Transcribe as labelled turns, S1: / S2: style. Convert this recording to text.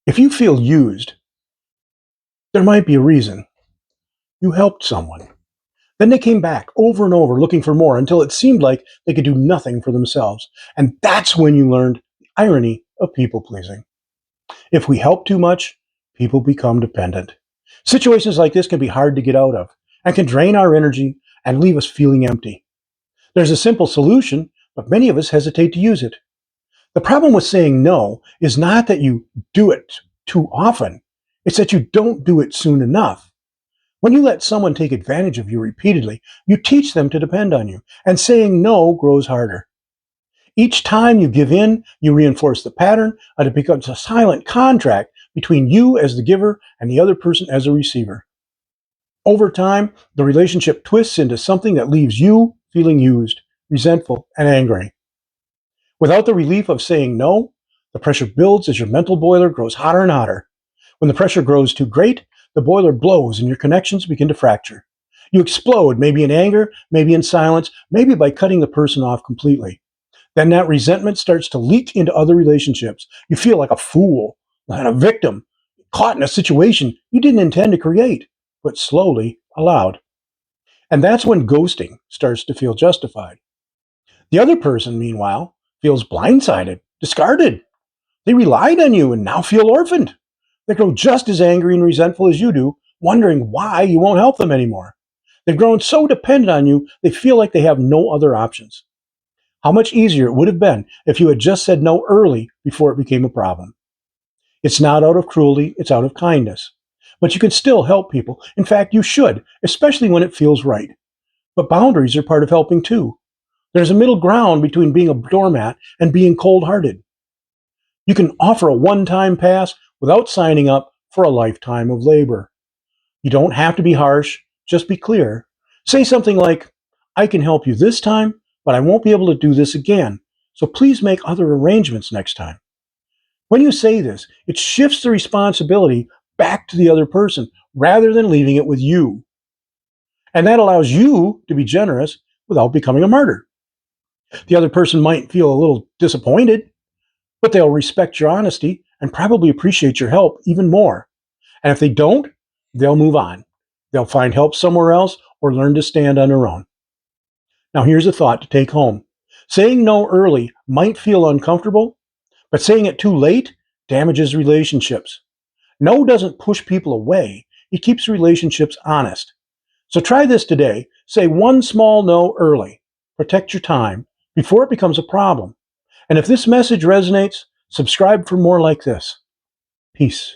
S1: If you feel used, there might be a reason. You helped someone. Then they came back over and over looking for more until it seemed like they could do nothing for themselves. And that's when you learned the irony of people pleasing. If we help too much, people become dependent. Situations like this can be hard to get out of and can drain our energy and leave us feeling empty. There's a simple solution, but many of us hesitate to use it. The problem with saying no is not that you do it too often, it's that you don't do it soon enough. When you let someone take advantage of you repeatedly, you teach them to depend on you, and saying no grows harder. Each time you give in, you reinforce the pattern, and it becomes a silent contract between you as the giver and the other person as a receiver. Over time, the relationship twists into something that leaves you feeling used, resentful, and angry. Without the relief of saying no, the pressure builds as your mental boiler grows hotter and hotter. When the pressure grows too great, the boiler blows and your connections begin to fracture. You explode, maybe in anger, maybe in silence, maybe by cutting the person off completely. Then that resentment starts to leak into other relationships. You feel like a fool and a victim, caught in a situation you didn't intend to create, but slowly allowed. And that's when ghosting starts to feel justified. The other person, meanwhile, feels blindsided, discarded. They relied on you and now feel orphaned. They grow just as angry and resentful as you do, wondering why you won't help them anymore. They've grown so dependent on you, they feel like they have no other options. How much easier it would have been if you had just said no early before it became a problem. It's not out of cruelty, it's out of kindness. But you can still help people. In fact, you should, especially when it feels right. But boundaries are part of helping too. There's a middle ground between being a doormat and being cold hearted. You can offer a one time pass without signing up for a lifetime of labor. You don't have to be harsh, just be clear. Say something like, I can help you this time, but I won't be able to do this again. So please make other arrangements next time. When you say this, it shifts the responsibility back to the other person rather than leaving it with you. And that allows you to be generous without becoming a martyr. The other person might feel a little disappointed, but they'll respect your honesty and probably appreciate your help even more. And if they don't, they'll move on. They'll find help somewhere else or learn to stand on their own. Now, here's a thought to take home. Saying no early might feel uncomfortable, but saying it too late damages relationships. No doesn't push people away, it keeps relationships honest. So try this today. Say one small no early. Protect your time before it becomes a problem. And if this message resonates, subscribe for more like this. Peace.